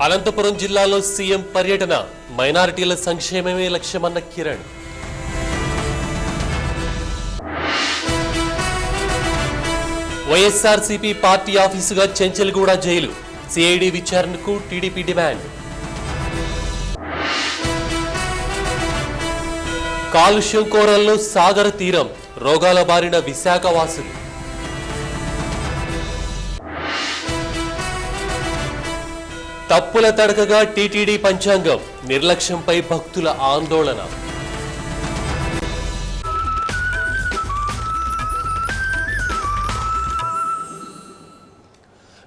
అనంతపురం జిల్లాలో సీఎం పర్యటన, మైనారిటీల సంక్షేమమే లక్ష్యమన్న కిరణ్. వైఎస్ఆర్సీపీ పార్టీ ఆఫీసుగా చెంచల్గూడ జైలు, సిఐడి విచారణకు టీడీపీ డిమాండ్. కాలుష్యం కోరల్లో సాగర తీరం, రోగాల బారిన విశాఖ వాసులు. తప్పుల తడకగా టీటీడీ పంచాంగం, నిర్లక్ష్యంపై భక్తుల ఆందోళన.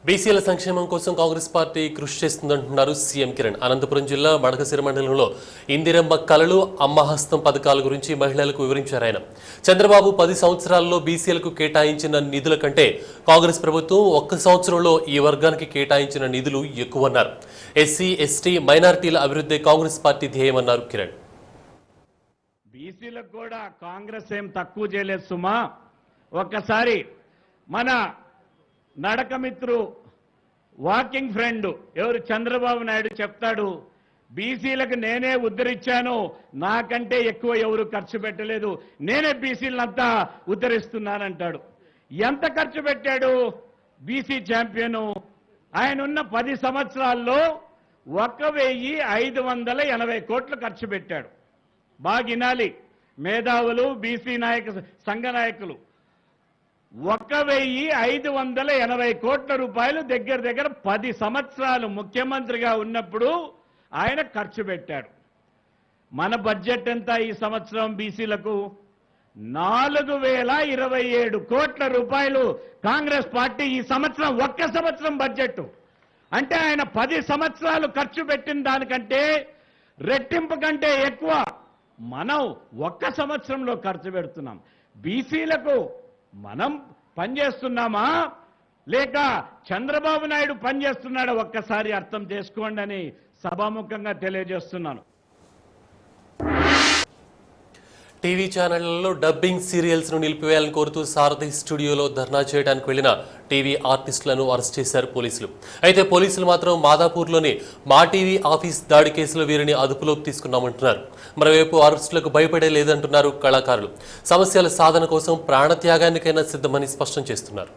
బీసీల సంక్షేమం కోసం కాంగ్రెస్ పార్టీ కృషి చేస్తుందంటున్నారు సీఎం కిరణ్. అనంతపురం జిల్లా మడకసిర మండలంలో ఇందిరమ్మ కళలు, అమ్మహస్తం పథకాల గురించి మహిళలకు వివరించారు ఆయన. చంద్రబాబు 10 సంవత్సరాల్లో బీసీలకు కేటాయించిన నిధుల కంటే కాంగ్రెస్ ప్రభుత్వం 1 సంవత్సరంలో ఈ వర్గానికి కేటాయించిన నిధులు ఎక్కువన్నారు. ఎస్సీ, ఎస్టీ, మైనారిటీల అభివృద్ధి కాంగ్రెస్ పార్టీ ధ్యేయమన్నారు కిరణ్. బీసీలకు కూడా కాంగ్రెస్ ఏం తక్కువ చేయలేదు సుమా. ఒక్కసారి మన నడకమిత్రు వాకింగ్ ఫ్రెండ్ ఎవరు చంద్రబాబు నాయుడు చెప్తాడు, బీసీలకు నేనే ఉద్ధరించాను, నాకంటే ఎక్కువ ఎవరు ఖర్చు పెట్టలేదు, నేనే బీసీలంతా ఉద్ధరిస్తున్నానంటాడు. ఎంత ఖర్చు పెట్టాడు బీసీ ఛాంపియను? ఆయన ఉన్న 10 సంవత్సరాల్లో 1,580 కోట్లు ఖర్చు పెట్టాడు. బాగా వినాలి మేధావులు, బీసీ సంఘ నాయకులు. 1,580 కోట్ల రూపాయలు దగ్గర 10 సంవత్సరాలు ముఖ్యమంత్రిగా ఉన్నప్పుడు ఆయన ఖర్చు పెట్టాడు. మన బడ్జెట్ ఎంత ఈ సంవత్సరం బీసీలకు? 4,027 కోట్ల రూపాయలు కాంగ్రెస్ పార్టీ ఈ సంవత్సరం, 1 సంవత్సరం బడ్జెట్. అంటే ఆయన 10 సంవత్సరాలు ఖర్చు పెట్టిన దానికంటే రెట్టింపు కంటే ఎక్కువ మనం 1 సంవత్సరంలో ఖర్చు పెడుతున్నాం. బీసీలకు మనం పనిచేస్తున్నామా లేక చంద్రబాబు నాయుడు పనిచేస్తున్నాడా ఒక్కసారి అర్థం చేసుకోండి అని సభాముఖంగా తెలియజేస్తున్నాను. టీవీ ఛానళ్లలో డబ్బింగ్ సీరియల్స్ ను నిలిపివేయాలని కోరుతూ సారథి స్టూడియోలో ధర్నా చేయడానికి వెళ్లిన టీవీ ఆర్టిస్టులను అరెస్ట్ చేశారు పోలీసులు. అయితే పోలీసులు మాత్రం మాదాపూర్లోని మా టీవీ ఆఫీస్ దాడి కేసులో వీరిని అదుపులోకి తీసుకున్నామంటున్నారు. మరోవైపు అరెస్టులకు భయపడే లేదంటున్నారు కళాకారులు. సమస్యల సాధన కోసం ప్రాణత్యాగానికైనా సిద్ధమని స్పష్టం చేస్తున్నారు.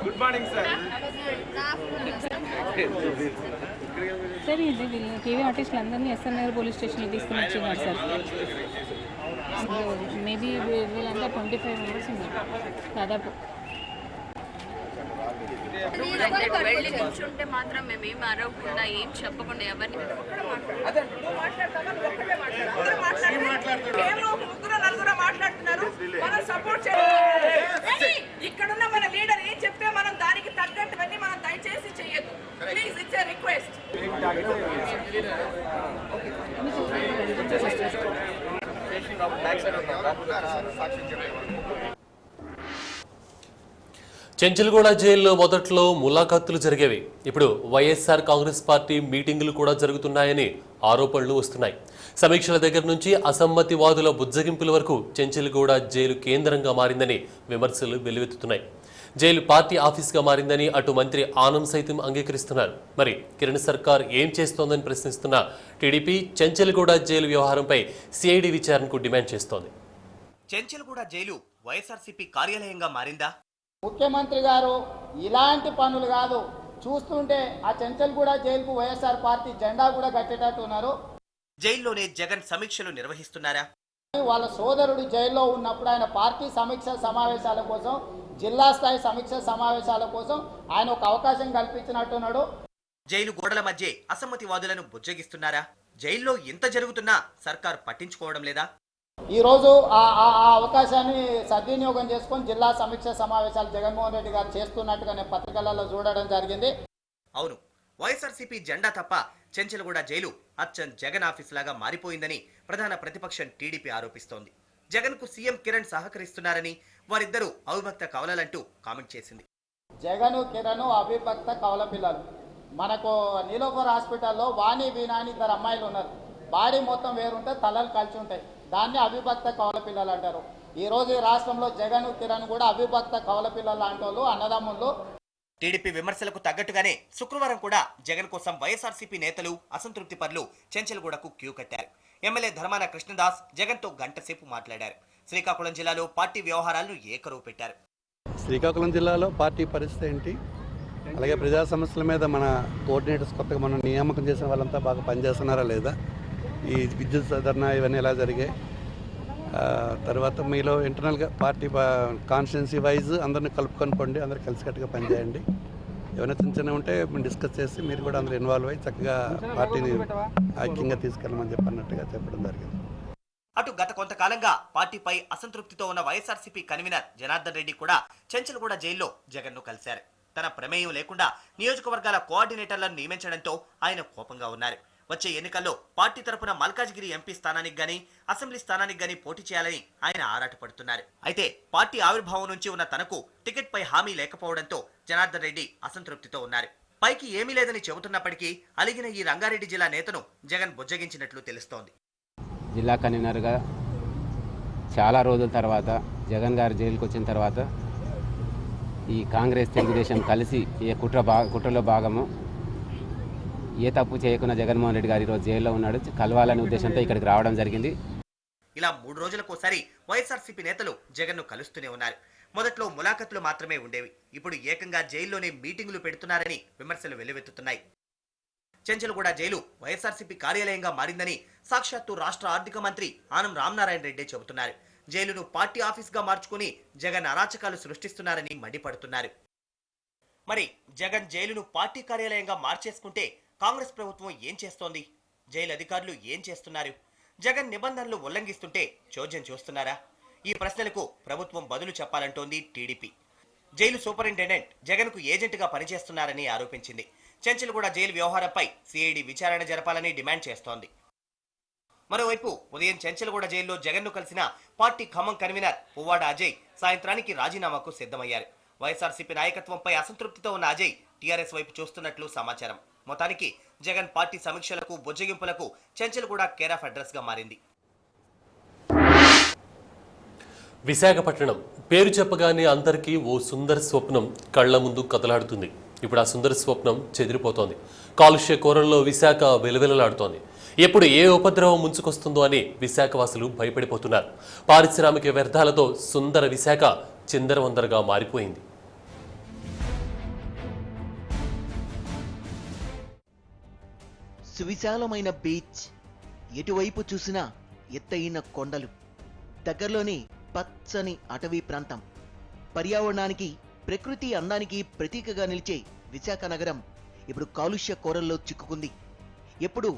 Good morning sir. సార్ ఇది టీవీ ఆర్టిస్టులు అందరినీ ఎస్ఆర్ నగర్ పోలీస్ స్టేషన్కి తీసుకుని వచ్చినారు సార్. మేబీ వీళ్ళంతా 25 మెంబర్స్ ఉన్నారు దాదాపు. వెళ్ళి నిల్చుంటే మాత్రం మేము ఏం అరవకుండా ఏం చెప్పకుండా ఎవరిని మాట్లాడుతున్నారు. మనం సపోర్ట్ చేయాలి. ఇక్కడున్న మన లీడర్ ఏం చెప్తే మనం దానికి తగ్గట్టువన్నీ మనం దయచేసి చెయ్యొద్దు. Please, it's a request. Chanchalguda జైల్లో మొదట్లో ములాఖాతులు జరిగేవి. ఇప్పుడు వైఎస్ఆర్ కాంగ్రెస్ పార్టీ మీటింగులు కూడా జరుగుతున్నాయని ఆరోపణలు వస్తున్నాయి. సమీక్షల దగ్గర నుంచి అసమ్మతివాదుల బుజ్జగింపుల వరకు చెంచల్గూడ జైలు కేంద్రంగా మారిందని విమర్శలు వెల్లువెత్తుతున్నాయి. జైలు పార్టీ ఆఫీస్గా మారిందని అటు మంత్రి ఆనం సైతం అంగీకరిస్తున్నారు. మరి కిరణ్ సర్కార్ ఏం చేస్తోందని ప్రశ్నిస్తున్న టీడీపీ చెంచల్గూడ జైలు వ్యవహారంపై సిఐడి విచారణకు డిమాండ్ చేస్తోంది. చెంచల్గూడ జైలు వైఎస్ఆర్సీపీ కార్యాలయంగా మారిందా? ముఖ్యమంత్రి గారు ఇలాంటి పనులు కాదు, చూస్తుంటే ఆ చెంచల్గూడ జైలుకు వైఎస్ఆర్ పార్టీ జెండా కూడా కట్టేటట్టు ఉన్నారు. జైల్లోనే జగన్ సమీక్షలు నిర్వహిస్తున్నారా? వాళ్ళ సోదరుడు జైల్లో ఉన్నప్పుడు ఆయన పార్టీ సమీక్ష సమావేశాల కోసం, జిల్లా స్థాయి సమీక్ష సమావేశాల కోసం ఆయన ఒక అవకాశం కల్పించినట్టున్నాడు. జైలు గోడల మధ్య అసమ్మతివాదులను బుజ్జగిస్తున్నారా? జైల్లో ఇంత జరుగుతున్నా సర్కార్ పట్టించుకోవడం లేదా? ఈరోజు ఆ అవకాశాన్ని సద్వినియోగం చేసుకొని జిల్లా సమీక్ష సమావేశాలు జగన్మోహన్ రెడ్డి గారు చేస్తున్నట్టుగా నేను పత్రికలలో చూడడం జరిగింది. అవును, వైఎస్ఆర్సీపీ జెండా తప్ప చెంచల్గూడ జైలు అచ్చం జగన్ ఆఫీస్ లాగా మారిపోయిందని ప్రధాన ప్రతిపక్షం టీడీపీ ఆరోపిస్తోంది. జగన్ కు సీఎం కిరణ్ సహకరిస్తున్నారని, వారిద్దరూ అవిభక్త కవలలంటూ కామెంట్ చేసింది. జగను కిరణ్ అవిభక్త కవల పిల్లలు. మనకు నీలోఫర్ హాస్పిటల్లో వాణి వీణా అని ఇద్దరు అమ్మాయిలు ఉన్నారు. బాడీ మొత్తం వేరుంటే తలలు కలిసి ఉంటాయి. దాన్ని అవిభక్త కవల పిల్లలు అంటారు. ఈ రోజు ఈ రాష్ట్రంలో జగన్ కిరణ్ కూడా అవిభక్త కవల పిల్లలు లాంటి వాళ్ళు, అన్నదమ్ములు. టీడీపీ విమర్శలకు తగ్గట్టుగానే శుక్రవారం కూడా జగన్ కోసం వైఎస్ఆర్సీపీ నేతలు, అసంతృప్తి పరులు చెంచల్గూడకు క్యూ కట్టారు. ఎమ్మెల్యే ధర్మాన కృష్ణదాస్ జగన్తో గంటసేపు మాట్లాడారు. శ్రీకాకుళం జిల్లాలో పార్టీ వ్యవహారాలను ఏకరువు పెట్టారు. శ్రీకాకుళం జిల్లాలో పార్టీ పరిస్థితి ఏంటి, అలాగే ప్రజా సమస్యల మీద మన కోఆర్డినేటర్స్ కొత్తగా మనం నియామకం చేసిన వాళ్ళంతా బాగా పనిచేస్తున్నారా లేదా, ఈ విద్యుత్ సదరణ ఇవన్నీ ఎలా జరిగాయి, తర్వాత మీలో ఇంటర్నల్గా పార్టీ కాన్స్టిట్యున్సీ వైజ్ అందరిని కలుపుకొని పండి అందరూ కలిసికట్టుగా పనిచేయండి. ఏమైనా చిన్న చిన్న ఉంటే డిస్కస్ చేసి మీరు కూడా అందరూ ఇన్వాల్వ్ అయ్యి చక్కగా పార్టీని ఐక్యంగా తీసుకెళ్ళమని చెప్పన్నట్టుగా చెప్పడం జరిగింది. అటు గత కొంతకాలంగా పార్టీపై అసంతృప్తితో ఉన్న వైఎస్ఆర్సీపీ కన్వీనర్ జనార్దన్ రెడ్డి కూడా చెంచల్గూడ జైల్లో జగన్ను కలిశారు. తన ప్రమేయం లేకుండా నియోజకవర్గాల కోఆర్డినేటర్లను నియమించడంతో ఆయన కోపంగా ఉన్నారు. వచ్చే ఎన్నికల్లో పార్టీ తరపున మల్కాజ్గిరి ఎంపీ స్థానానికి గానీ, అసెంబ్లీ స్థానానికి గానీ పోటీ చేయాలని ఆయన ఆరాటపడుతున్నారు. అయితే పార్టీ ఆవిర్భావం నుంచి ఉన్న తనకు టికెట్ పై హామీ లేకపోవడంతో జనార్దన్ రెడ్డి అసంతృప్తితో ఉన్నారు. పైకి ఏమీ లేదని చెబుతున్నప్పటికీ అలిగిన ఈ రంగారెడ్డి జిల్లా నేతను జగన్ బుజ్జగించినట్లు తెలుస్తోంది. జిల్లా కన్వీనర్గా చాలా రోజుల తర్వాత జగన్ గారు జైలుకి వచ్చిన తర్వాత ఈ కాంగ్రెస్ తెలుగుదేశం కలిసి ఏ కుట్రలో భాగము, ఏ తప్పు చేయకుండా జగన్మోహన్ రెడ్డి గారు ఈరోజు జైల్లో ఉన్నాడు, కలవాలనే ఉద్దేశంతో ఇక్కడికి రావడం జరిగింది. ఇలా 3 రోజులకోసారి వైఎస్ఆర్సీపీ నేతలు జగన్ను కలుస్తూనే ఉన్నారు. మొదట్లో ములాఖతులు మాత్రమే ఉండేవి. ఇప్పుడు ఏకంగా జైల్లోనే మీటింగులు పెడుతున్నారని విమర్శలు వెల్లువెత్తుతున్నాయి. చెంచల్గూడ జైలు వైఎస్ఆర్సీపీ కార్యాలయంగా మారిందని సాక్షాత్తు రాష్ట్ర ఆర్థిక మంత్రి ఆనం రామనారాయణ రెడ్డి చెబుతున్నారు. జైలును పార్టీ ఆఫీస్గా మార్చుకుని జగన్ అరాచకాలు సృష్టిస్తున్నారని మండిపడుతున్నారు. మరి జగన్ జైలును పార్టీ కార్యాలయంగా మార్చేసుకుంటే కాంగ్రెస్ ప్రభుత్వం ఏం చేస్తోంది? జైలు అధికారులు ఏం చేస్తున్నారు? జగన్ నిబంధనలు ఉల్లంఘిస్తుంటే చోద్యం చూస్తున్నారా? ఈ ప్రశ్నలకు ప్రభుత్వం బదులు చెప్పాలంటోంది టీడీపీ. జైలు సూపరింటెండెంట్ జగన్కు ఏజెంట్గా పనిచేస్తున్నారని ఆరోపించింది. చెంచల్గూడ జైలు వ్యవహారంపై సిఐడి విచారణ జరపాలని డిమాండ్ చేస్తోంది. మరోవైపు ఉదయం చెంచల్గూడ జైల్లో జగన్ను కలిసిన పార్టీ ఖమ్మం కన్వీనర్ పువ్వాడ అజయ్ సాయంత్రానికి రాజీనామాకు సిద్ధమయ్యారు. వైఎస్ఆర్సీపీ నాయకత్వంపై అసంతృప్తితో ఉన్న అజయ్ టీఆర్ఎస్ వైపు చూస్తున్నట్లు సమాచారం. మొత్తానికి జగన్ పార్టీ సమీక్షలకు, బుజ్జగింపులకు చెంచల్గూడ కేర్ ఆఫ్ అడ్రస్ గా మారింది. విశాఖపట్నం పేరు చెప్పగానే అందరికీ ఓ సుందర స్వప్నం కళ్ల ముందు కదలాడుతుంది. ఇప్పుడు ఆ సుందర స్వప్నం చెదిరిపోతోంది. కాలుష్య కోరల్లో విశాఖ వెలువెలలాడుతోంది. ఎప్పుడు ఏ ఉపద్రవం ముంచుకొస్తుందో అని విశాఖవాసులు భయపడిపోతున్నారు. పారిశ్రామిక వ్యర్థాలతో సుందర విశాఖ చిందరవందరగా మారిపోయింది. సువిశాలమైన బీచ్, ఎటువైపు చూసినా ఎత్తైన కొండలు, దగ్గరలోని పచ్చని అటవీ ప్రాంతం, పర్యావరణానికి, ప్రకృతి అందానికి ప్రతీకగా నిలిచే విశాఖ నగరం ఇప్పుడు కాలుష్య కోరల్లో చిక్కుకుంది. ఎప్పుడు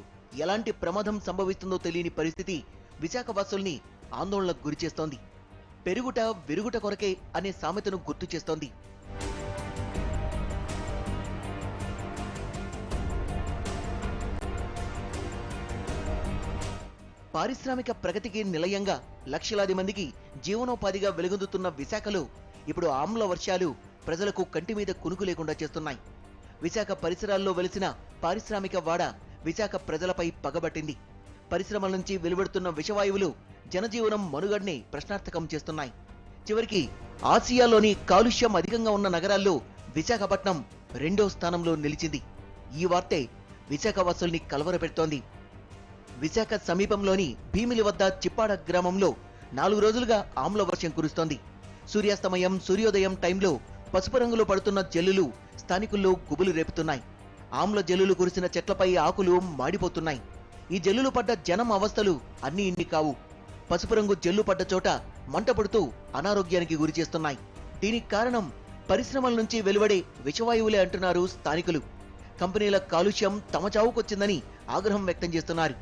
ఎలాంటి ప్రమాదం సంభవిస్తుందో తెలియని పరిస్థితి విశాఖవాసుల్ని ఆందోళనకు గురిచేస్తోంది. పెరుగుట విరుగుట కొరకే అనే సామెతను గుర్తు చేస్తోంది. పారిశ్రామిక ప్రగతికి నిలయంగా లక్షలాది మందికి జీవనోపాధిగా వెలుగొందుతున్న విశాఖలో ఇప్పుడు ఆమ్ల వర్షాలు ప్రజలకు కంటి మీద కునుకు లేకుండా చేస్తున్నాయి. విశాఖ పరిసరాల్లో వెలిసిన పారిశ్రామిక వాడ విశాఖ ప్రజలపై పగబట్టింది. పరిశ్రమల నుంచి వెలువడుతున్న విషవాయువులు జనజీవనం మనుగడని ప్రశ్నార్థకం చేస్తున్నాయి. చివరికి ఆసియాలోని కాలుష్యం అధికంగా ఉన్న నగరాల్లో విశాఖపట్నం 2వ స్థానంలో నిలిచింది. ఈ వార్తే విశాఖవాసుల్ని కలవరపెడుతోంది. విశాఖ సమీపంలోని భీమిలి వద్ద చిప్పాడ గ్రామంలో 4 రోజులుగా ఆమ్ల వర్షం కురుస్తోంది. సూర్యాస్తమయం, సూర్యోదయం టైంలో పసుపు రంగులో పడుతున్న జల్లులు స్థానికుల్లో గుబులు రేపుతున్నాయి. ఆమ్ల జల్లులు కురిసిన చెట్లపై ఆకులు మాడిపోతున్నాయి. ఈ జల్లులు పడ్డ జనం అవస్థలు అన్నీ ఇన్ని కావు. పసుపు రంగు జల్లు పడ్డ చోట మంట పుడుతూ అనారోగ్యానికి గురి చేస్తున్నాయి. దీనికి కారణం పరిశ్రమల నుంచి వెలువడే విషవాయువులే అంటున్నారు స్థానికులు. కంపెనీల కాలుష్యం తమ చావుకొచ్చిందని ఆగ్రహం వ్యక్తం చేస్తున్నారు.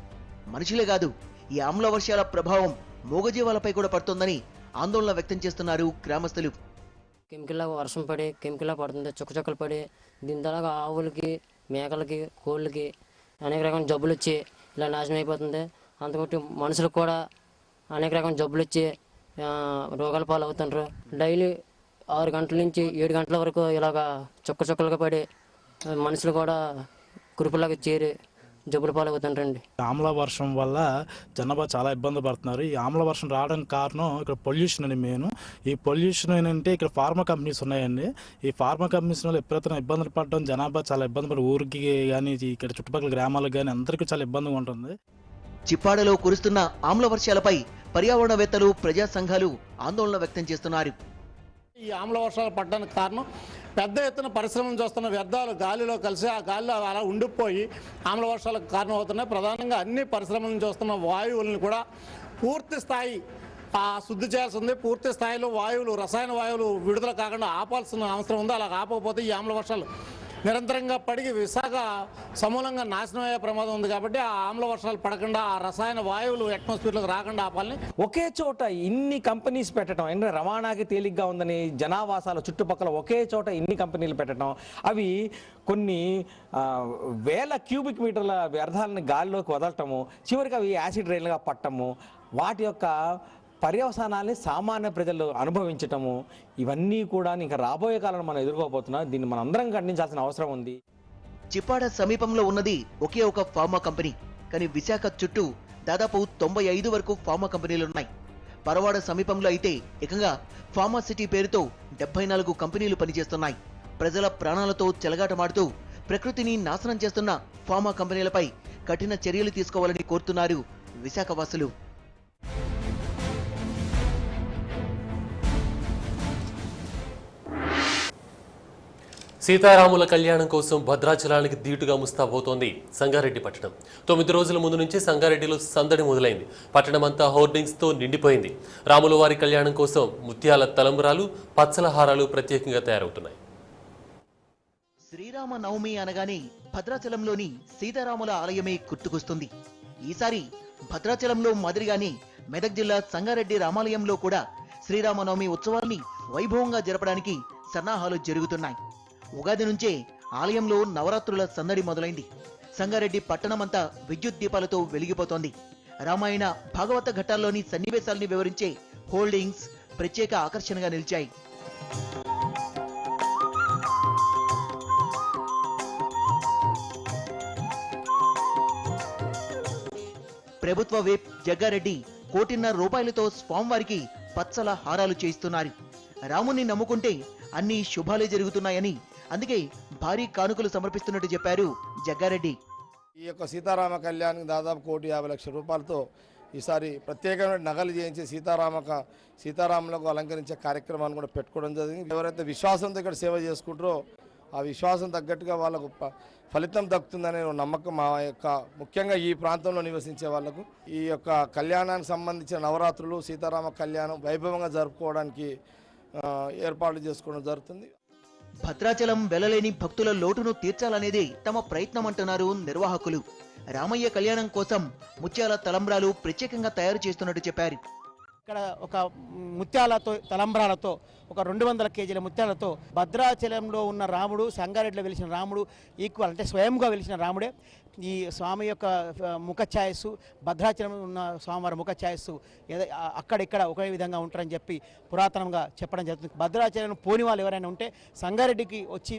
మనుషులే కాదు, ఈ ఆమ్ల వర్షాల ప్రభావం మూగజీవాలపై కూడా పడుతోందని ఆందోళన వ్యక్తం చేస్తున్నారు గ్రామస్తులు. కెమికల్లా వర్షం పడి కెమికల్లా పడుతుంది, చుక్కచుక్కలు పడి దీని ద్వారా ఆవులకి, మేకలకి, కోళ్ళకి అనేక రకమైన జబ్బులు వచ్చి ఇలా నాశనం అయిపోతుంది. అంతకొట్టి మనుషులకు కూడా అనేక రకమైన జబ్బులు వచ్చి రోగాల పాలు అవుతుండ్రు. డైలీ 6 గంటల నుంచి 7 గంటల వరకు ఇలాగా చుక్కలుగా పడి మనుషులు కూడా కురుపులాగా చేరి జబ్బుల పాలు అవుతుంటారండి. ఆమ్ల వర్షం వల్ల జనాభా చాలా ఇబ్బంది పడుతున్నారు. ఈ ఆమ్ల వర్షం రావడానికి కారణం ఇక్కడ పొల్యూషన్ అని మెయిన్. ఈ పొల్యూషన్ ఏంటంటే ఇక్కడ ఫార్మా కంపెనీస్ ఉన్నాయండి. ఈ ఫార్మా కంపెనీస్ వల్ల ఎప్పుడైతే ఇబ్బందులు పడడం జనాభా చాలా ఇబ్బంది పడి ఊరికి కానీ ఇక్కడ చుట్టుపక్కల గ్రామాలకు కానీ అందరికీ చాలా ఇబ్బందిగా ఉంటుంది. చిప్పాడలో కురుస్తున్న ఆమ్ల వర్షాలపై పర్యావరణవేత్తలు, ప్రజా సంఘాలు ఆందోళన వ్యక్తం చేస్తున్నారు. ఈ ఆమ్ల వర్షాలు పడడానికి కారణం పెద్ద ఎత్తున పరిశ్రమలు చూస్తున్న వ్యర్థాలు గాలిలో కలిసి ఆ గాలిలో అలా ఉండిపోయి ఆమ్ల వర్షాలకు కారణం అవుతున్నాయి. ప్రధానంగా అన్ని పరిశ్రమలను చూస్తున్న వాయువులను కూడా పూర్తి స్థాయి శుద్ధి చేయాల్సి ఉంది. పూర్తి స్థాయిలో రసాయన వాయువులు విడుదల కాకుండా ఆపాల్సిన అవసరం ఉంది. అలా ఆపకపోతే ఈ ఆమ్ల వర్షాలు నిరంతరంగా పడి విశాఖ సమూలంగా నాశనం అయ్యే ప్రమాదం ఉంది. కాబట్టి ఆ ఆమ్ల వర్షాలు పడకుండా ఆ రసాయన వాయువులు అట్మాస్ఫియర్లోకి రాకుండా ఆపాలని ఒకే చోట ఇన్ని కంపెనీస్ పెట్టడం, అంటే రవాణాకి తేలిగ్గా ఉందని జనావాసాల చుట్టుపక్కల ఒకే చోట ఇన్ని కంపెనీలు పెట్టడం, అవి కొన్ని వేల క్యూబిక్ మీటర్ల వ్యర్థాలను గాలిలోకి వదలటము, చివరికి అవి యాసిడ్ రైన్లుగా పట్టము, వాటి యొక్క పర్యవసానాల్ని సామాన్య ప్రజలు అనుభవించటము, ఇవన్నీ కూడా ఇంకా రాబోయే కాలంలో మనం ఎదుర్కోబోతున్నాం. దీన్ని మనం అందరం ఖండించాల్సిన అవసరం ఉంది. చిప్పాడ సమీపంలో ఉన్నది ఒకే ఒక ఫార్మా కంపెనీ. కానీ విశాఖ చుట్టూ దాదాపు 95 వరకు ఫార్మా కంపెనీలున్నాయి. పరవాడ సమీపంలో అయితే ఏకంగా ఫార్మా సిటీ పేరుతో 74 కంపెనీలు పనిచేస్తున్నాయి. ప్రజల ప్రాణాలతో చెలగాటమాడుతూ ప్రకృతిని నాశనం చేస్తున్న ఫార్మా కంపెనీలపై కఠిన చర్యలు తీసుకోవాలని కోరుతున్నారు విశాఖవాసులు. సీతారాముల కళ్యాణం కోసం భద్రాచలానికి ధీటుగా ముస్తాబోతోంది సంగారెడ్డి పట్టణం. 9 రోజుల ముందు నుంచి సంగారెడ్డిలో సందడి మొదలైంది. పట్టణమంతా హోర్డింగ్స్తో నిండిపోయింది. రాముల వారి కళ్యాణం కోసం ముత్యాల తలంబ్రాలు, పచ్చల హారాలు ప్రత్యేకంగా తయారవుతున్నాయి. శ్రీరామ నవమి అనగానే భద్రాచలంలోని సీతారాముల ఆలయమే గుర్తుకొస్తుంది. ఈసారి భద్రాచలంలో మాదిరిగానే మెదక్ జిల్లా సంగారెడ్డి రామాలయంలో కూడా శ్రీరామనవమి ఉత్సవాన్ని వైభవంగా జరపడానికి సన్నాహాలు జరుగుతున్నాయి. ఉగాది నుంచే ఆలయంలో నవరాత్రుల సందడి మొదలైంది. సంగారెడ్డి పట్టణమంతా విద్యుత్ దీపాలతో వెలిగిపోతోంది. రామాయణ, భాగవత ఘట్టాల్లోని సన్నివేశాల్ని వివరించే హోల్డింగ్స్ ప్రత్యేక ఆకర్షణగా నిలిచాయి. ప్రభుత్వ విప్ జగ్గారెడ్డి 1.5 కోట్లతో స్వామివారికి పచ్చల హారాలు చేయిస్తున్నారు. రాముని నమ్ముకుంటే అన్ని శుభాలే జరుగుతున్నాయని, అందుకే భారీ కానుకలు సమర్పిస్తున్నట్టు చెప్పారు జగ్గారెడ్డి. ఈ యొక్క సీతారామ కళ్యాణానికి దాదాపు 1,50,00,000 రూపాయలతో ఈసారి ప్రత్యేకమైన నగలు చేయించి సీతారాములకు అలంకరించే కార్యక్రమాన్ని కూడా పెట్టుకోవడం జరిగింది. ఎవరైతే విశ్వాసంతో ఇక్కడ సేవ చేసుకుంటారో ఆ విశ్వాసం తగ్గట్టుగా వాళ్ళకు ఫలితం దక్కుతుందనే నమ్మకం మా యొక్క ముఖ్యంగా ఈ ప్రాంతంలో నివసించే వాళ్లకు. ఈ యొక్క కళ్యాణానికి సంబంధించిన నవరాత్రులు, సీతారామ కళ్యాణం వైభవంగా జరుపుకోవడానికి ఏర్పాట్లు చేసుకోవడం జరుగుతుంది. భద్రాచలం వెళ్లలేని భక్తుల లోటును తీర్చాలనేదే తమ ప్రయత్నం అంటున్నారు నిర్వాహకులు. రామయ్య కళ్యాణం కోసం ముత్యాల తలంబ్రాలు ప్రత్యేకంగా తయారు చేస్తున్నట్టు చెప్పారు. ఇక్కడ ఒక ముత్యాలతో తలంబ్రాలతో ఒక 200 కేజీల ముత్యాలతో భద్రాచలంలో ఉన్న రాముడు, సంగారెడ్డిలో వెలిసిన రాముడు ఈక్వల్, అంటే స్వయంగా వెలిసిన రాముడే. ఈ స్వామి యొక్క ముఖ ఛాయస్సు, భద్రాచలంలో ఉన్న స్వామివారి ముఖ ఛాయస్సు అక్కడిక్కడ ఒకే విధంగా ఉంటారని చెప్పి పురాతనంగా చెప్పడం జరుగుతుంది. భద్రాచలం పోని వాళ్ళు ఎవరైనా ఉంటే సంగారెడ్డికి వచ్చి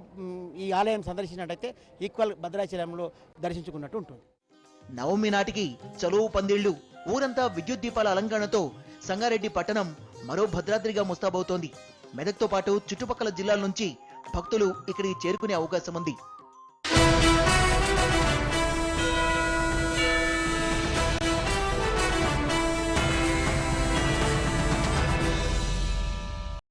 ఈ ఆలయం సందర్శించినట్టయితే ఈక్వల్ భద్రాచలంలో దర్శించుకున్నట్టు ఉంటుంది. నవమి నాటికి చలువు పందిళ్లు, ఊరంతా విద్యుత్ దీపాల అలంకరణతో సంగారెడ్డి పట్టణం మరో భద్రాద్రిగా ముస్తాబవుతోంది. మెదక్తో పాటు చుట్టుపక్కల జిల్లాల నుంచి భక్తులు ఇక్కడికి చేరుకునే అవకాశం ఉంది.